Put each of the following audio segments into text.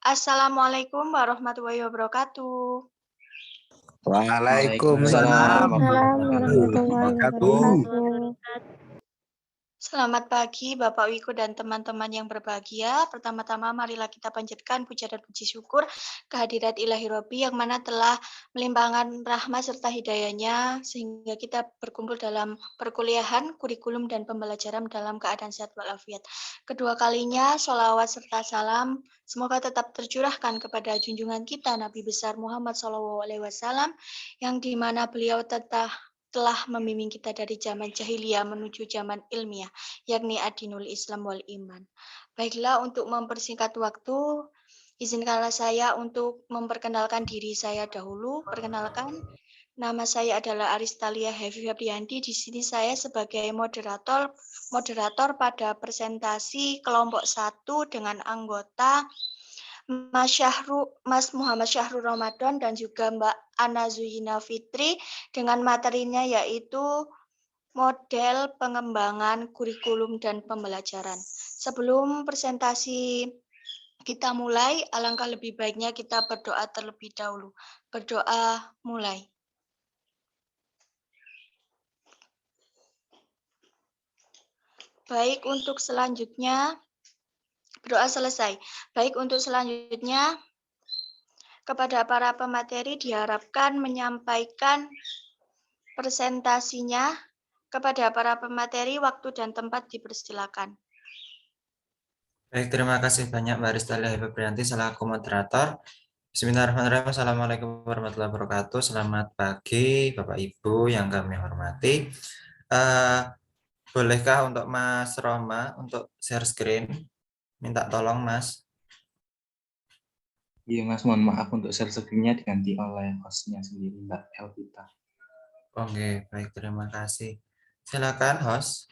Assalamualaikum warahmatullahi wabarakatuh. Waalaikumsalam Waalaikumsalam warahmatullahi warahmatullahi wabarakatuh. wabarakatuh. Selamat pagi Bapak Wiku dan teman-teman yang berbahagia. Pertama-tama marilah kita panjatkan puja dan puji syukur kehadirat Ilahi Robbi yang mana telah melimpahkan rahmat serta hidayahnya sehingga kita berkumpul dalam perkuliahan, kurikulum dan pembelajaran dalam keadaan sehat walafiat. Kedua kalinya sholawat serta salam semoga tetap tercurahkan kepada junjungan kita Nabi besar Muhammad SAW yang dimana beliau telah membimbing kita dari zaman jahiliyah menuju zaman ilmiah, yakni adinul Islam wal iman. Baiklah, untuk mempersingkat waktu, izinkanlah saya untuk memperkenalkan diri saya dahulu. Perkenalkan, nama saya adalah Aristalia Hevi Febrianti. Di sini saya sebagai moderator pada presentasi kelompok 1 dengan anggota Mas Muhammad Syahrul Ramadan dan juga Mbak Ana Zuyina Fitri dengan materinya yaitu model pengembangan kurikulum dan pembelajaran. Sebelum presentasi kita mulai, alangkah lebih baiknya kita berdoa terlebih dahulu. Berdoa mulai. Baik, untuk selanjutnya, berdoa selesai. Baik, untuk selanjutnya, kepada para pemateri diharapkan menyampaikan presentasinya. Kepada para pemateri, waktu dan tempat dipersilakan. Baik, terima kasih banyak Mbak Aristalia Febrianti selaku moderator. Bismillahirrahmanirrahim. Assalamualaikum warahmatullahi wabarakatuh. Selamat pagi Bapak Ibu yang kami hormati. Bolehkah untuk Mas Roma untuk share screen? Minta tolong Mas. Iya Mas, mohon maaf untuk share screen-nya diganti oleh hostnya sendiri Mbak Elvita. Oke, baik, terima kasih. Silakan host.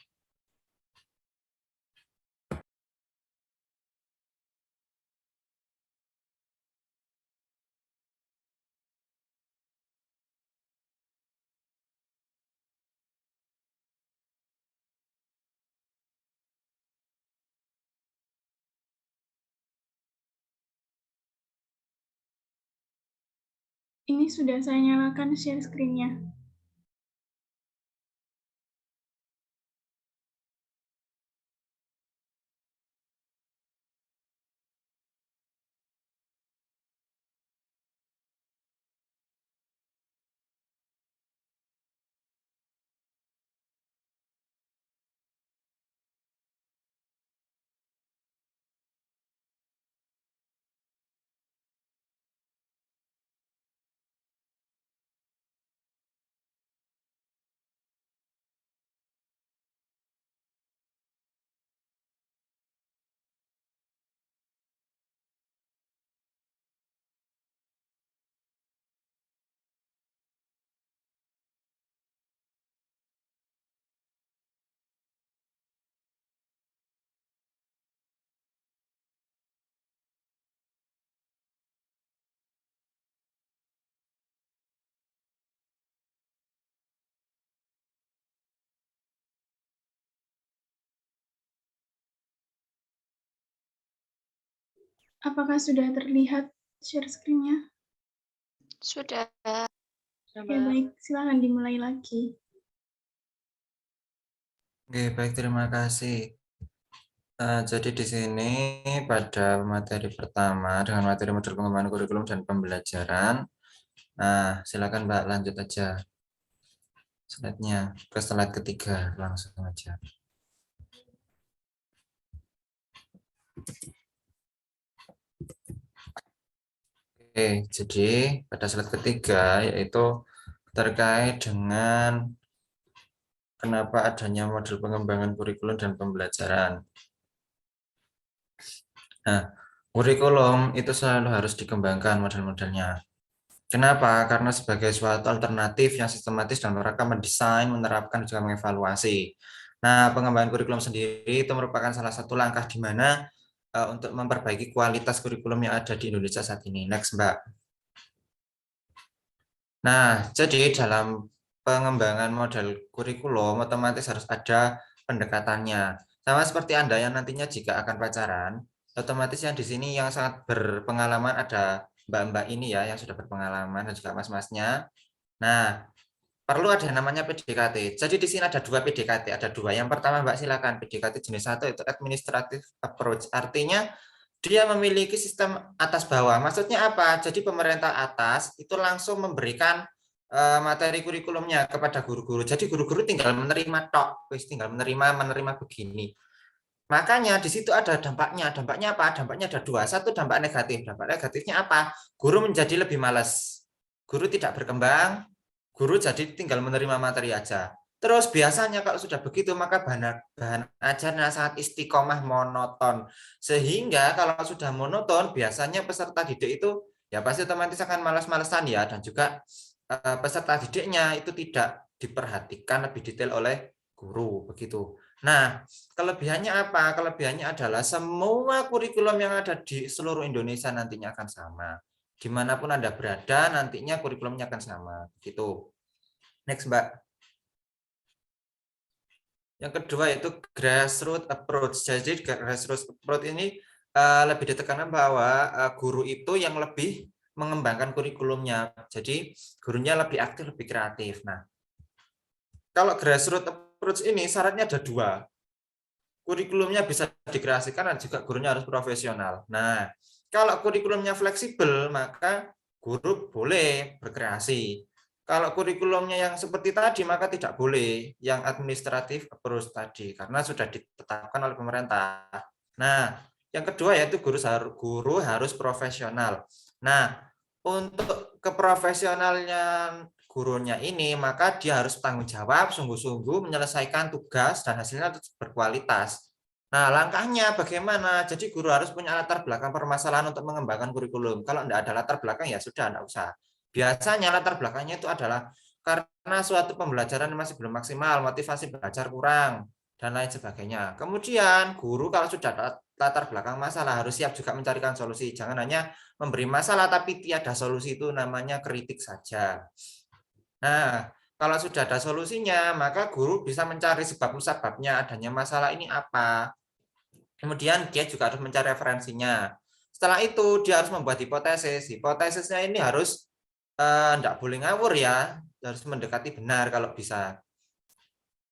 Ini sudah saya nyalakan share screen-nya. Apakah sudah terlihat share screen-nya? Sudah. Oke, baik. Silakan dimulai lagi. Oke, baik, terima kasih. Jadi di sini pada materi pertama dengan materi model pengembangan kurikulum dan pembelajaran. Nah, silakan Mbak lanjut aja slide-nya ke slide ketiga langsung aja. Oke, jadi pada slide ketiga yaitu terkait dengan kenapa adanya model pengembangan kurikulum dan pembelajaran. Nah, kurikulum itu selalu harus dikembangkan model-modelnya. Kenapa? Karena sebagai suatu alternatif yang sistematis dan mereka mendesain, menerapkan, juga mengevaluasi. Nah, pengembangan kurikulum sendiri itu merupakan salah satu langkah di mana untuk memperbaiki kualitas kurikulum yang ada di Indonesia saat ini. Next, Mbak. Nah, jadi dalam pengembangan model kurikulum otomatis harus ada pendekatannya. Sama seperti Anda yang nantinya jika akan pacaran, Otomatis yang di sini yang sangat berpengalaman ada mbak-mbak ini ya, yang sudah berpengalaman dan juga mas-masnya. Nah, perlu ada yang namanya PDKT. Jadi di sini ada 2 PDKT, ada 2. Yang pertama Mbak silakan PDKT jenis 1 itu administrative approach. Artinya dia memiliki sistem atas bawah. Maksudnya apa? Jadi pemerintah atas itu langsung memberikan materi kurikulumnya kepada guru-guru. Jadi guru-guru tinggal menerima tok, tinggal menerima begini. Makanya di situ ada dampaknya. Dampaknya apa? Dampaknya ada 2. Satu dampak negatif. Dampak negatifnya apa? Guru menjadi lebih malas. Guru tidak berkembang, guru jadi tinggal menerima materi aja. Terus biasanya kalau sudah begitu maka bahan ajarnya sangat istiqomah monoton. Sehingga kalau sudah monoton biasanya peserta didik itu ya pasti otomatis akan malas-malesan ya, dan juga peserta didiknya itu tidak diperhatikan lebih detail oleh guru begitu. Nah, kelebihannya apa? Kelebihannya adalah semua kurikulum yang ada di seluruh Indonesia nantinya akan sama. Dimanapun Anda berada, nantinya kurikulumnya akan sama. Gitu. Next, Mbak. Yang kedua itu grassroots approach. Jadi grassroots approach ini lebih ditekankan bahwa guru itu yang lebih mengembangkan kurikulumnya. Jadi gurunya lebih aktif, lebih kreatif. Nah, kalau grassroots approach ini syaratnya ada 2. Kurikulumnya bisa dikreasikan dan juga gurunya harus profesional. Nah, kalau kurikulumnya fleksibel, maka guru boleh berkreasi. Kalau kurikulumnya yang seperti tadi, maka tidak boleh yang administratif approach tadi, karena sudah ditetapkan oleh pemerintah. Nah, yang kedua yaitu guru harus profesional. Nah, untuk keprofesionalnya gurunya ini, maka dia harus bertanggung jawab, sungguh-sungguh menyelesaikan tugas dan hasilnya berkualitas. Nah, langkahnya bagaimana? Jadi guru harus punya latar belakang permasalahan untuk mengembangkan kurikulum. Kalau tidak ada latar belakang, ya sudah, tidak usah. Biasanya latar belakangnya itu adalah karena suatu pembelajaran masih belum maksimal, motivasi belajar kurang, dan lain sebagainya. Kemudian, guru kalau sudah ada latar belakang masalah, harus siap juga mencarikan solusi. Jangan hanya memberi masalah, tapi tiada solusi, itu namanya kritik saja. Nah, kalau sudah ada solusinya, maka guru bisa mencari sebab musababnya adanya masalah ini apa. Kemudian dia juga harus mencari referensinya. Setelah itu dia harus membuat hipotesis. Hipotesisnya ini harus tidak boleh ngawur ya, harus mendekati benar kalau bisa.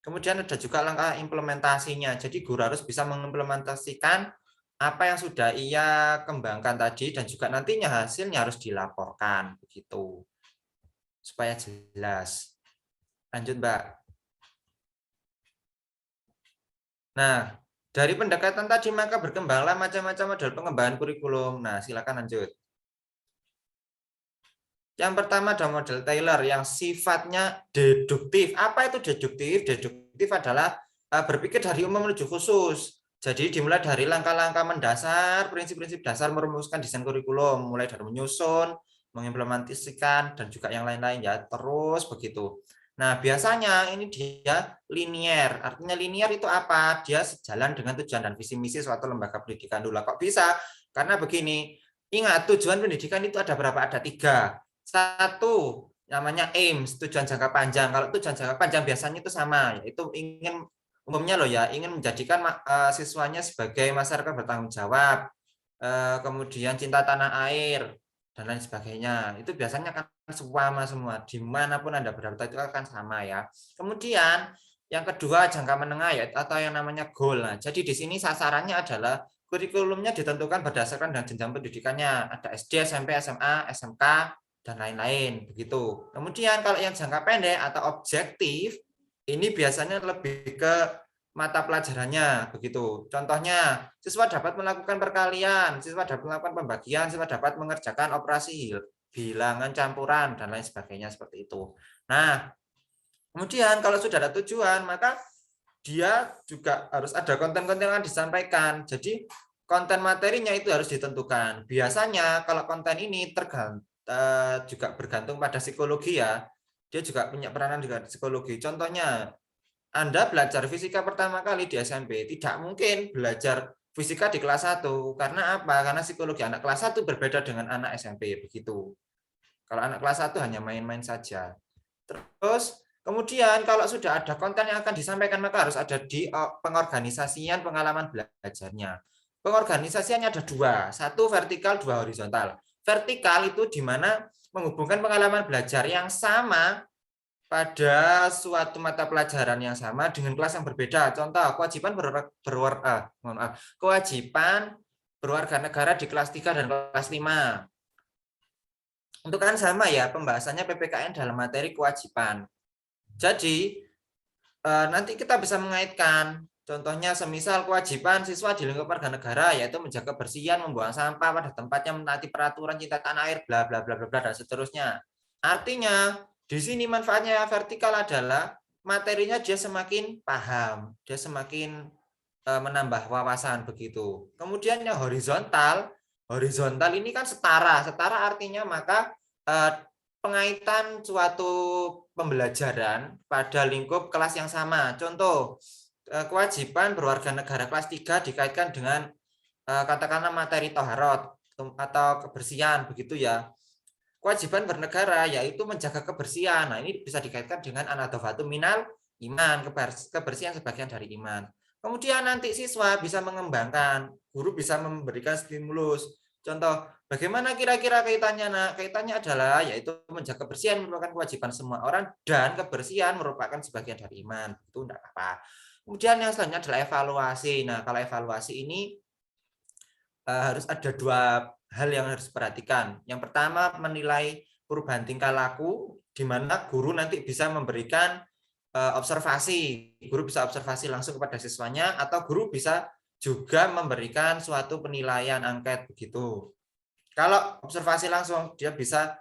Kemudian ada juga langkah implementasinya. Jadi guru harus bisa mengimplementasikan apa yang sudah ia kembangkan tadi dan juga nantinya hasilnya harus dilaporkan begitu. Supaya jelas. Lanjut, Mbak. Nah, dari pendekatan tadi maka berkembanglah macam-macam model pengembangan kurikulum. Nah, silakan lanjut. Yang pertama ada model Taylor yang sifatnya deduktif. Apa itu deduktif? Deduktif adalah berpikir dari umum menuju khusus. Jadi dimulai dari langkah-langkah mendasar, prinsip-prinsip dasar merumuskan desain kurikulum, mulai dari menyusun, mengimplementasikan, dan juga yang lain-lain ya, terus begitu. Nah, biasanya ini dia linier. Artinya linier itu apa? Dia sejalan dengan tujuan dan visi misi suatu lembaga pendidikan dulu. Kok bisa? Karena begini, ingat tujuan pendidikan itu ada berapa? Ada 3. 1 namanya aims, tujuan jangka panjang. Kalau tujuan jangka panjang biasanya itu sama, yaitu ingin umumnya loh ya, ingin menjadikan siswanya sebagai masyarakat bertanggung jawab, kemudian cinta tanah air, dan lain sebagainya. Itu biasanya akan sama semua, dimanapun Anda berada itu akan sama ya. Kemudian yang kedua jangka menengah ya, atau yang namanya goal. Nah, jadi di sini sasarannya adalah kurikulumnya ditentukan berdasarkan dengan jenjang pendidikannya. Ada SD, SMP, SMA, SMK, dan lain-lain begitu. Kemudian kalau yang jangka pendek atau objektif, ini biasanya lebih ke mata pelajarannya begitu. Contohnya, siswa dapat melakukan perkalian, siswa dapat melakukan pembagian, siswa dapat mengerjakan operasi bilangan campuran dan lain sebagainya seperti itu. Nah, kemudian kalau sudah ada tujuan, maka dia juga harus ada konten-konten yang disampaikan. Jadi konten materinya itu harus ditentukan. Biasanya kalau konten ini juga bergantung pada psikologi ya. Dia juga punya peranan dengan psikologi. Contohnya, Anda belajar fisika pertama kali di SMP, tidak mungkin belajar fisika di kelas 1. Karena apa? Karena psikologi anak kelas 1 berbeda dengan anak SMP, begitu. Kalau anak kelas 1 hanya main-main saja. Terus, kemudian kalau sudah ada konten yang akan disampaikan, maka harus ada di pengorganisasian pengalaman belajarnya. pengorganisasiannya ada dua, satu vertikal, dua horizontal. Vertikal itu di mana menghubungkan pengalaman belajar yang sama pada suatu mata pelajaran yang sama dengan kelas yang berbeda. Contoh, kewajiban berwarga negara di kelas 3 dan kelas 5. Untuk kan sama ya, pembahasannya PPKN dalam materi kewajiban. Jadi, nanti kita bisa mengaitkan. Contohnya semisal kewajiban siswa di lingkup warga negara yaitu menjaga kebersihan, membuang sampah pada tempatnya, menaati peraturan cinta tanah air, bla bla bla bla bla dan seterusnya. Artinya di sini manfaatnya vertikal adalah materinya dia semakin paham, dia semakin menambah wawasan begitu. Kemudian yang horizontal ini kan setara artinya maka pengaitan suatu pembelajaran pada lingkup kelas yang sama. Contoh, kewajiban berwarga negara kelas 3 dikaitkan dengan katakanlah materi toharot atau kebersihan begitu ya. Kewajiban bernegara yaitu menjaga kebersihan. Nah, ini bisa dikaitkan dengan anadofatu minal iman, kebersihan sebagian dari iman. Kemudian nanti siswa bisa mengembangkan, guru bisa memberikan stimulus. Contoh, bagaimana kira-kira kaitannya? Nah, kaitannya adalah yaitu menjaga kebersihan merupakan kewajiban semua orang dan kebersihan merupakan sebagian dari iman. Itu enggak apa-apa. Kemudian yang selanjutnya adalah evaluasi. Nah, kalau evaluasi ini harus ada dua hal yang harus diperhatikan. Yang pertama, menilai perubahan tingkah laku, di mana guru nanti bisa memberikan observasi. Guru bisa observasi langsung kepada siswanya, atau guru bisa juga memberikan suatu penilaian angket begitu. Kalau observasi langsung, dia bisa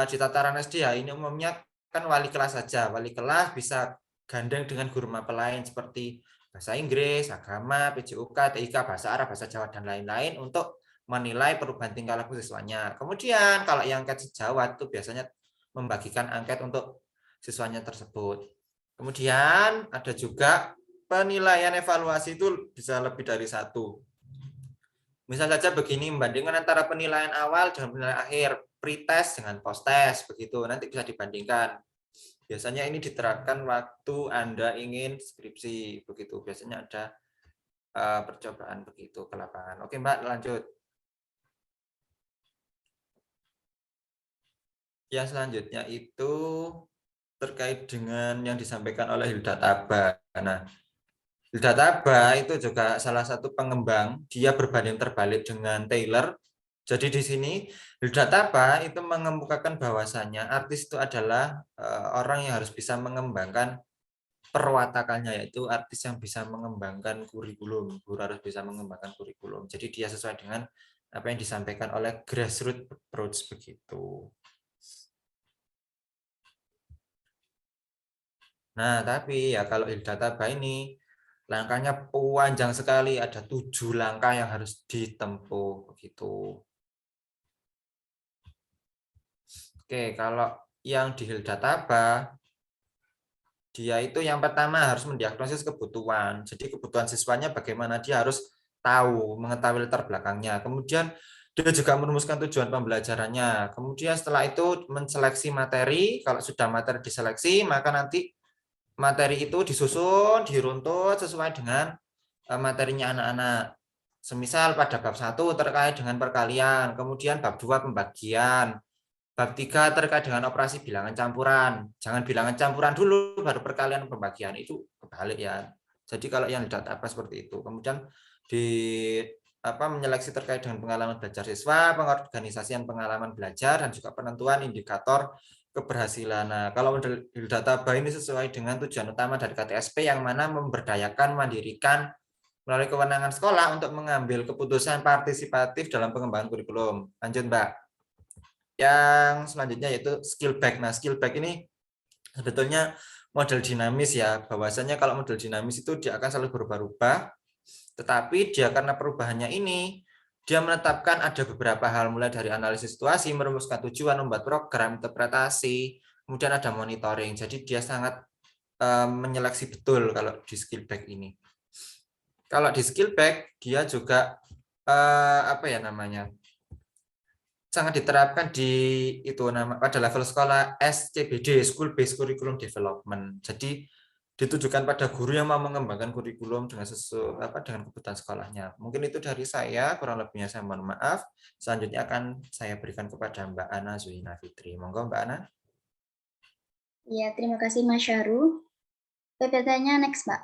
di tataran SD ya, ini umumnya kan wali kelas saja. Wali kelas bisa gandeng dengan guru mapel lain seperti bahasa Inggris, agama, PJUK, TIK, bahasa Arab, bahasa Jawa, dan lain-lain untuk menilai perubahan tingkah laku siswanya. Kemudian kalau yang angket sejawat itu biasanya membagikan angket untuk siswanya tersebut. Kemudian ada juga penilaian evaluasi itu bisa lebih dari satu. Misal saja begini, membandingkan antara penilaian awal dan penilaian akhir, pre-test dengan post-test, begitu. Nanti bisa dibandingkan. Biasanya ini diterapkan waktu Anda ingin skripsi, begitu. Biasanya ada percobaan begitu ke lapangan. Oke, Mbak, lanjut. Yang selanjutnya itu terkait dengan yang disampaikan oleh Hilda Taba. Nah, Hilda Taba itu juga salah satu pengembang, dia berbanding terbalik dengan Taylor. Jadi di sini Hilda Taba itu mengemukakan bahwasannya artis itu adalah orang yang harus bisa mengembangkan perwatakannya, yaitu artis yang bisa mengembangkan kurikulum. Guru harus bisa mengembangkan kurikulum. Jadi dia sesuai dengan apa yang disampaikan oleh grassroots approach begitu. Nah, tapi ya kalau Hilda Taba ini langkahnya panjang sekali, ada 7 langkah yang harus ditempuh begitu. Oke, kalau yang di Hilda Taba, dia itu yang pertama harus mendiagnosis kebutuhan. Jadi kebutuhan siswanya bagaimana, dia harus tahu, mengetahui latar belakangnya. Kemudian dia juga merumuskan tujuan pembelajarannya. Kemudian setelah itu menseleksi materi. Kalau sudah materi diseleksi, maka nanti materi itu disusun, diruntut sesuai dengan materinya anak-anak. Semisal pada bab 1 terkait dengan perkalian, kemudian bab 2 pembagian, bab 3 terkait dengan operasi bilangan campuran. Jangan bilangan campuran dulu, baru perkalian pembagian. Itu kebalik ya. Jadi kalau yang didata apa seperti itu. Kemudian menyeleksi terkait dengan pengalaman belajar siswa, pengorganisasian pengalaman belajar, dan juga penentuan indikator keberhasilan. Nah, kalau model Hilda Taba ini sesuai dengan tujuan utama dari KTSP yang mana memberdayakan, mandirikan melalui kewenangan sekolah untuk mengambil keputusan partisipatif dalam pengembangan kurikulum. Lanjut, Mbak. Yang selanjutnya yaitu skill back. Nah, skill back ini sebetulnya model dinamis ya. Bahwasanya kalau model dinamis itu dia akan selalu berubah-ubah, tetapi dia karena perubahannya ini dia menetapkan ada beberapa hal mulai dari analisis situasi, merumuskan tujuan, membuat program, interpretasi, kemudian ada monitoring. Jadi dia sangat menyeleksi betul kalau di skill back ini. Kalau di skill back dia juga sangat diterapkan di pada level sekolah SCBD, School Based Curriculum Development. Jadi ditujukan pada guru yang mau mengembangkan kurikulum dengan dengan kebutuhan sekolahnya. Mungkin itu dari saya, kurang lebihnya saya mohon maaf. Selanjutnya akan saya berikan kepada Mbak Ana Zuhina Fitri. Monggo Mbak Ana. Ya, terima kasih Mas Syahrul. PPT-nya next, Mbak.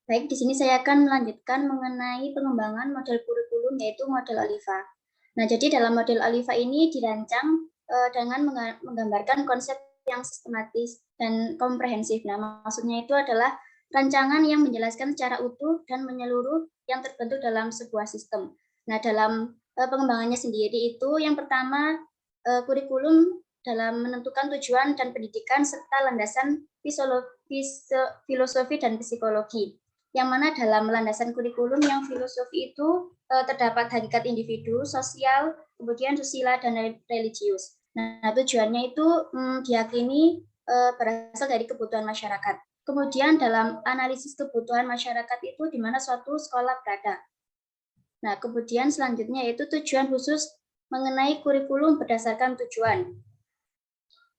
Baik, di sini saya akan melanjutkan mengenai pengembangan model kurikulum yaitu model Alifa. Nah, jadi dalam model Alifa ini dirancang dengan menggambarkan konsep yang sistematis dan komprehensif. Nah, maksudnya itu adalah rancangan yang menjelaskan secara utuh dan menyeluruh yang terbentuk dalam sebuah sistem. Nah, dalam pengembangannya sendiri itu yang pertama kurikulum dalam menentukan tujuan dan pendidikan serta landasan filosofi dan psikologi. Yang mana dalam landasan kurikulum yang filosofi itu terdapat hakikat individu, sosial, kemudian susila dan religius. Nah, tujuannya itu diyakini berasal dari kebutuhan masyarakat. Kemudian dalam analisis kebutuhan masyarakat itu di mana suatu sekolah berada. Nah, kemudian selanjutnya yaitu tujuan khusus mengenai kurikulum berdasarkan tujuan.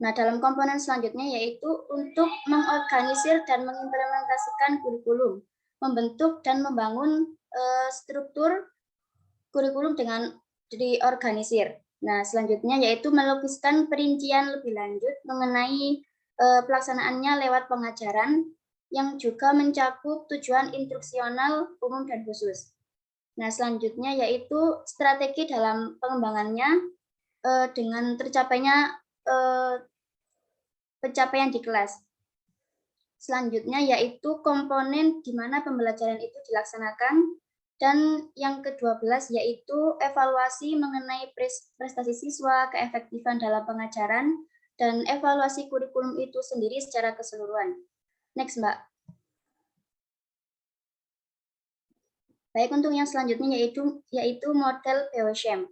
Nah, dalam komponen selanjutnya yaitu untuk mengorganisir dan mengimplementasikan kurikulum, membentuk dan membangun struktur kurikulum dengan diorganisir. Nah, selanjutnya yaitu melukiskan perincian lebih lanjut mengenai pelaksanaannya lewat pengajaran yang juga mencakup tujuan instruksional umum dan khusus. Nah, selanjutnya yaitu strategi dalam pengembangannya dengan tercapainya pencapaian di kelas. Selanjutnya yaitu komponen di mana pembelajaran itu dilaksanakan, dan yang ke-12 yaitu evaluasi mengenai prestasi siswa, keefektifan dalam pengajaran, dan evaluasi kurikulum itu sendiri secara keseluruhan. Next, Mbak. Baik, untuk yang selanjutnya yaitu model Beauchamp.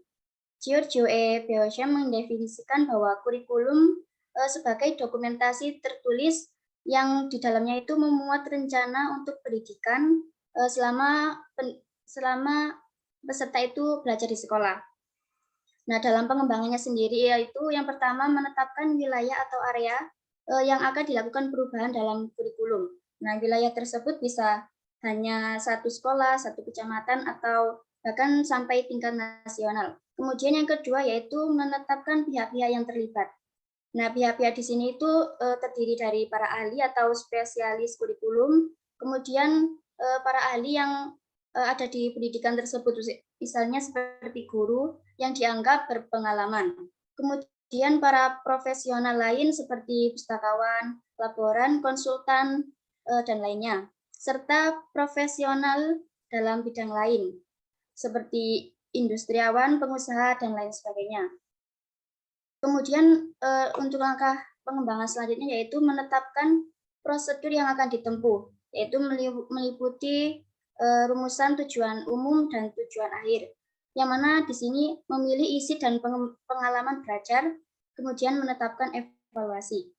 Giorgio E. Beauchamp mendefinisikan bahwa kurikulum sebagai dokumentasi tertulis yang di dalamnya itu memuat rencana untuk pendidikan selama peserta itu belajar di sekolah. Nah, dalam pengembangannya sendiri yaitu yang pertama menetapkan wilayah atau area yang akan dilakukan perubahan dalam kurikulum. Nah, wilayah tersebut bisa hanya satu sekolah, satu kecamatan, atau bahkan sampai tingkat nasional. Kemudian yang kedua yaitu menetapkan pihak-pihak yang terlibat. Nah, pihak-pihak di sini itu terdiri dari para ahli atau spesialis kurikulum, kemudian para ahli yang ada di pendidikan tersebut, misalnya seperti guru yang dianggap berpengalaman. Kemudian para profesional lain seperti pustakawan, laboran, konsultan, dan lainnya. Serta profesional dalam bidang lain, seperti industriawan, pengusaha, dan lain sebagainya. Kemudian untuk langkah pengembangan selanjutnya yaitu menetapkan prosedur yang akan ditempuh, yaitu meliputi rumusan tujuan umum dan tujuan akhir, yang mana di sini memilih isi dan pengalaman belajar, kemudian menetapkan evaluasi.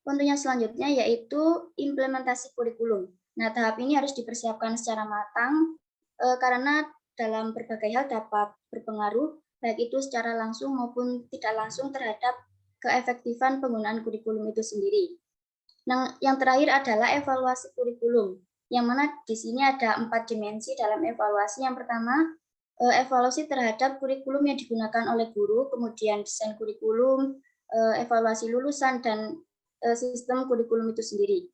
Untuk yang selanjutnya yaitu implementasi kurikulum. Nah, tahap ini harus dipersiapkan secara matang karena dalam berbagai hal dapat berpengaruh baik itu secara langsung maupun tidak langsung terhadap keefektifan penggunaan kurikulum itu sendiri. Nah, yang terakhir adalah evaluasi kurikulum, yang mana di sini ada 4 dimensi dalam evaluasi. Yang pertama, evaluasi terhadap kurikulum yang digunakan oleh guru, kemudian desain kurikulum, evaluasi lulusan, dan sistem kurikulum itu sendiri.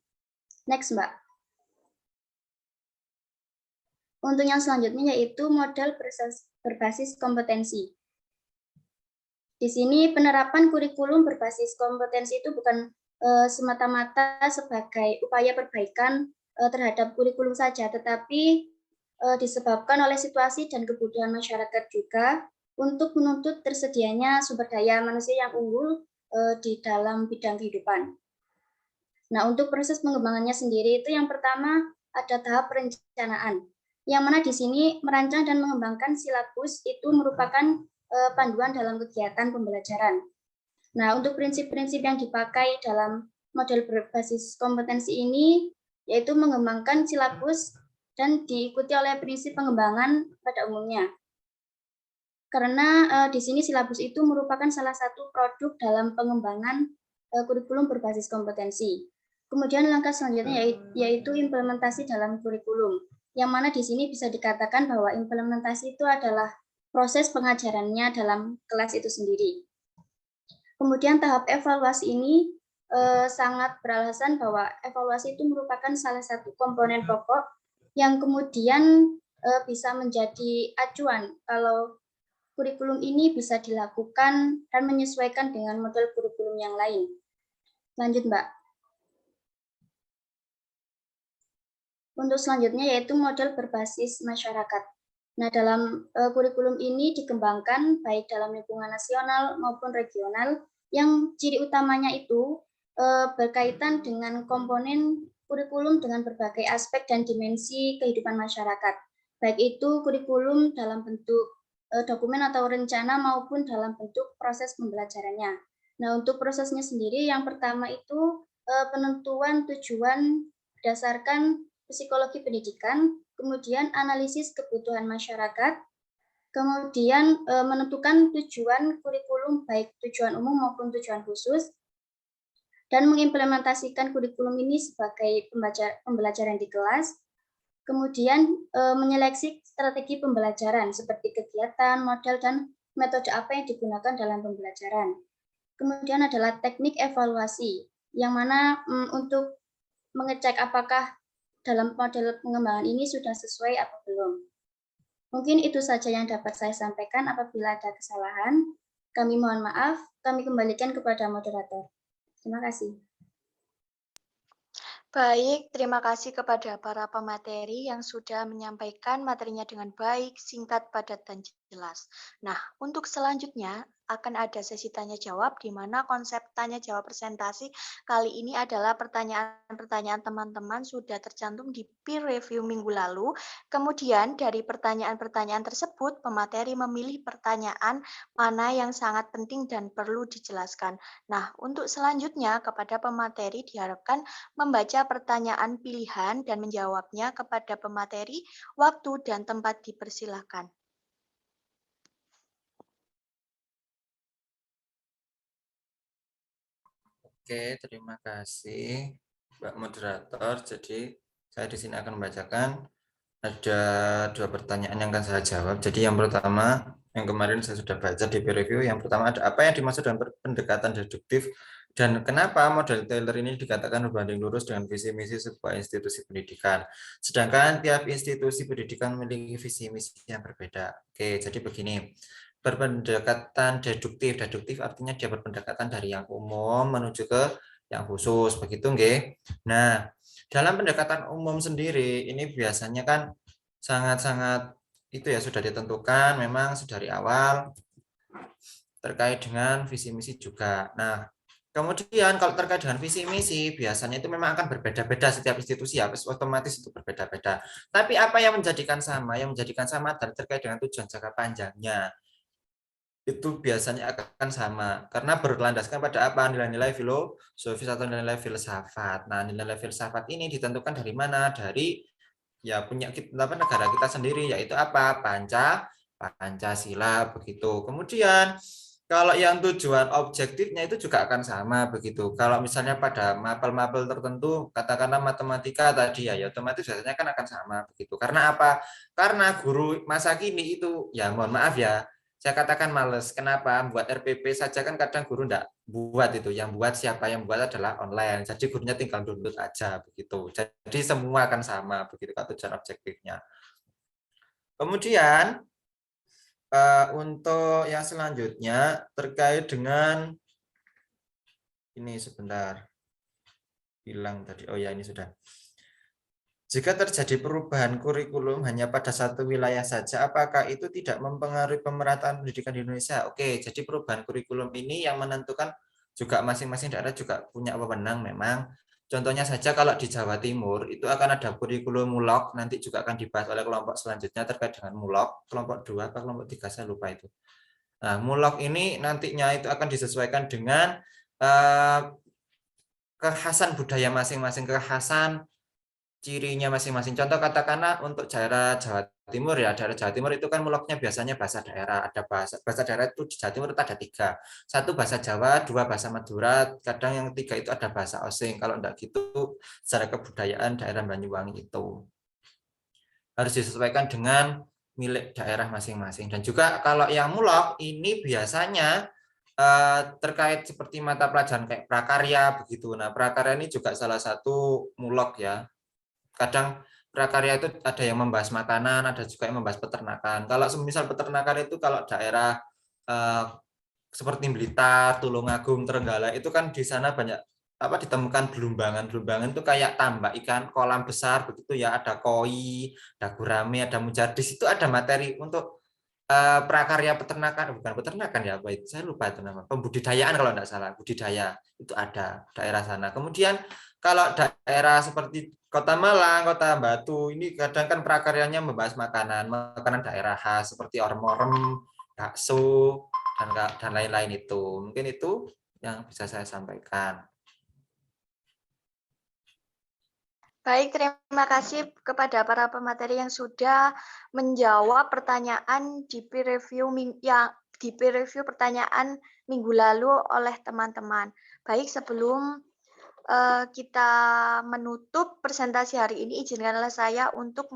Next, Mbak. Untuk yang selanjutnya yaitu model berbasis kompetensi. Di sini penerapan kurikulum berbasis kompetensi itu bukan semata-mata sebagai upaya perbaikan terhadap kurikulum saja, tetapi disebabkan oleh situasi dan kebutuhan masyarakat juga untuk menuntut tersedianya sumber daya manusia yang unggul di dalam bidang kehidupan. Nah, untuk proses pengembangannya sendiri itu yang pertama ada tahap perencanaan, yang mana di sini merancang dan mengembangkan silabus itu merupakan panduan dalam kegiatan pembelajaran. Nah, untuk prinsip-prinsip yang dipakai dalam model berbasis kompetensi ini yaitu mengembangkan silabus dan diikuti oleh prinsip pengembangan pada umumnya. Karena di sini silabus itu merupakan salah satu produk dalam pengembangan kurikulum berbasis kompetensi. Kemudian langkah selanjutnya yaitu implementasi dalam kurikulum, yang mana di sini bisa dikatakan bahwa implementasi itu adalah proses pengajarannya dalam kelas itu sendiri. Kemudian tahap evaluasi ini sangat beralasan bahwa evaluasi itu merupakan salah satu komponen pokok yang kemudian bisa menjadi acuan kalau kurikulum ini bisa dilakukan dan menyesuaikan dengan model kurikulum yang lain. Lanjut, Mbak. Untuk selanjutnya yaitu model berbasis masyarakat. Nah, dalam kurikulum ini dikembangkan baik dalam lingkungan nasional maupun regional yang ciri utamanya itu berkaitan dengan komponen kurikulum dengan berbagai aspek dan dimensi kehidupan masyarakat. Baik itu kurikulum dalam bentuk dokumen atau rencana maupun dalam bentuk proses pembelajarannya. Nah, untuk prosesnya sendiri yang pertama itu penentuan tujuan berdasarkan psikologi pendidikan, kemudian analisis kebutuhan masyarakat, kemudian menentukan tujuan kurikulum baik tujuan umum maupun tujuan khusus, dan mengimplementasikan kurikulum ini sebagai pembelajaran di kelas, kemudian menyeleksi strategi pembelajaran seperti kegiatan, model, dan metode apa yang digunakan dalam pembelajaran. Kemudian adalah teknik evaluasi, yang mana untuk mengecek apakah dalam model pengembangan ini sudah sesuai atau belum. Mungkin itu saja yang dapat saya sampaikan. Apabila ada kesalahan, kami mohon maaf, kami kembalikan kepada moderator. Terima kasih. Baik, terima kasih kepada para pemateri yang sudah menyampaikan materinya dengan baik, singkat, padat, dan jelas. Nah, untuk selanjutnya akan ada sesi tanya-jawab di mana konsep tanya-jawab presentasi kali ini adalah pertanyaan-pertanyaan teman-teman sudah tercantum di peer review minggu lalu. Kemudian dari pertanyaan-pertanyaan tersebut, pemateri memilih pertanyaan mana yang sangat penting dan perlu dijelaskan. Nah, untuk selanjutnya kepada pemateri diharapkan membaca pertanyaan pilihan dan menjawabnya kepada pemateri, waktu dan tempat dipersilakan. Oke, terima kasih Mbak Moderator. Jadi saya di sini akan membacakan ada 2 pertanyaan yang akan saya jawab. Jadi yang pertama, yang kemarin saya sudah baca di peer review, yang pertama ada apa yang dimaksud dengan pendekatan deduktif dan kenapa model Taylor ini dikatakan berbanding lurus dengan visi misi sebuah institusi pendidikan. Sedangkan tiap institusi pendidikan memiliki visi misi yang berbeda. Oke, jadi begini. Berpendekatan deduktif. Deduktif artinya dia berpendekatan dari yang umum menuju ke yang khusus, begitu nggih? Nah, dalam pendekatan umum sendiri ini biasanya kan sangat-sangat itu ya sudah ditentukan memang dari awal terkait dengan visi misi juga. Nah, kemudian kalau terkait dengan visi misi biasanya itu memang akan berbeda-beda setiap institusi ya, otomatis itu berbeda-beda. Tapi apa yang menjadikan sama? Yang menjadikan sama terkait dengan tujuan jangka panjangnya itu biasanya akan sama karena berlandaskan pada apa nilai-nilai filosofis atau nilai-nilai filsafat. Nah, nilai-nilai filsafat ini ditentukan dari mana? Dari ya punya negara kita sendiri yaitu apa? Pancasila begitu. Kemudian kalau yang tujuan objektifnya itu juga akan sama begitu. Kalau misalnya pada mapel-mapel tertentu katakanlah matematika tadi ya otomatis biasanya kan akan sama begitu. Karena apa? Karena guru masa kini itu ya mohon maaf ya saya katakan males. Kenapa? Buat RPP saja kan kadang guru enggak buat itu. Yang buat siapa yang buat adalah online. Jadi gurunya tinggal download aja begitu. Jadi semua akan sama begitu kalau tujuan objektifnya. Kemudian untuk yang selanjutnya terkait dengan ini sebentar. Hilang tadi. Oh ya, ini sudah. Jika terjadi perubahan kurikulum hanya pada satu wilayah saja, apakah itu tidak mempengaruhi pemerataan pendidikan di Indonesia? Oke, jadi perubahan kurikulum ini yang menentukan juga masing-masing daerah juga punya wewenang memang. Contohnya saja kalau di Jawa Timur itu akan ada kurikulum mulok, nanti juga akan dibahas oleh kelompok selanjutnya terkait dengan mulok, kelompok 2 atau kelompok 3 saya lupa itu. Nah, mulok ini nantinya itu akan disesuaikan dengan kekhasan budaya masing-masing, kekhasan cirinya masing-masing. Contoh katakanlah untuk daerah Jawa Timur ya, daerah Jawa Timur itu kan mulaknya biasanya bahasa daerah. Ada bahasa daerah itu di Jawa Timur itu ada 3. 1 bahasa Jawa, 2 bahasa Madura, kadang yang 3 itu ada bahasa osing. Kalau enggak gitu, secara kebudayaan daerah Banyuwangi itu harus disesuaikan dengan milik daerah masing-masing. Dan juga kalau yang mulak ini biasanya terkait seperti mata pelajaran kayak prakarya begitu. Nah, prakarya ini juga salah satu mulak ya. Kadang prakarya itu ada yang membahas makanan, ada juga yang membahas peternakan. Kalau semisal peternakan itu kalau daerah seperti Blitar, Tulungagung, Trenggalek itu kan di sana banyak ditemukan belumbangan. Belumbangan itu kayak tambak ikan kolam besar begitu ya, ada koi, ada gurame, ada mujadis. Itu ada materi untuk prakarya peternakan, bukan peternakan ya, apa itu? Saya lupa itu nama. Pembudidayaan kalau tidak salah, budidaya itu ada daerah sana. Kemudian kalau daerah seperti Kota Malang, Kota Batu, ini kadang kan prakaryanya membahas makanan daerah khas seperti orem-orem, bakso, dan lain-lain itu. Mungkin itu yang bisa saya sampaikan. Baik, terima kasih kepada para pemateri yang sudah menjawab pertanyaan di peer review pertanyaan minggu lalu oleh teman-teman. Baik, sebelum kita menutup presentasi hari ini, izinkanlah saya untuk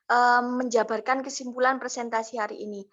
menjabarkan kesimpulan presentasi hari ini.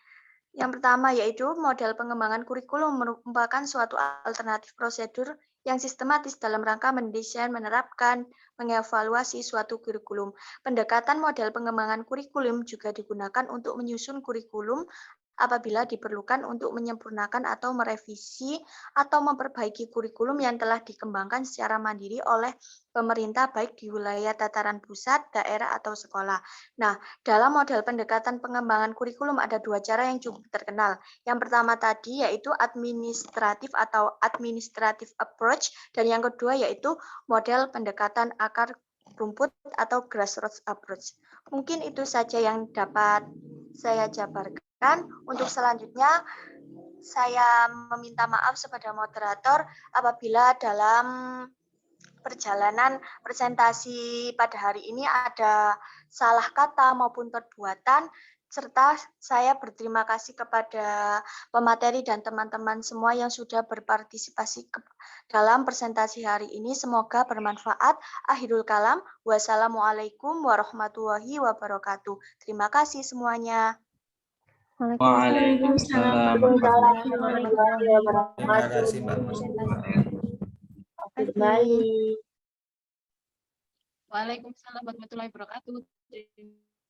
Yang pertama yaitu model pengembangan kurikulum merupakan suatu alternatif prosedur yang sistematis dalam rangka mendesain, menerapkan, mengevaluasi suatu kurikulum. Pendekatan model pengembangan kurikulum juga digunakan untuk menyusun kurikulum apabila diperlukan untuk menyempurnakan atau merevisi atau memperbaiki kurikulum yang telah dikembangkan secara mandiri oleh pemerintah baik di wilayah tataran pusat, daerah, atau sekolah. Nah, dalam model pendekatan pengembangan kurikulum ada 2 cara yang cukup terkenal. Yang pertama tadi yaitu administratif atau administrative approach, dan yang kedua yaitu model pendekatan akar rumput atau grassroots approach. Mungkin itu saja yang dapat saya jabarkan. Untuk selanjutnya, saya meminta maaf kepada moderator apabila dalam perjalanan presentasi pada hari ini ada salah kata maupun perbuatan, serta saya berterima kasih kepada pemateri dan teman-teman semua yang sudah berpartisipasi dalam presentasi hari ini. Semoga bermanfaat. Akhirul kalam. Wassalamualaikum warahmatullahi wabarakatuh. Terima kasih semuanya. Waalaikumsalam warahmatullahi Terima kasih Mbak Baik. Waalaikumsalam warahmatullahi wabarakatuh.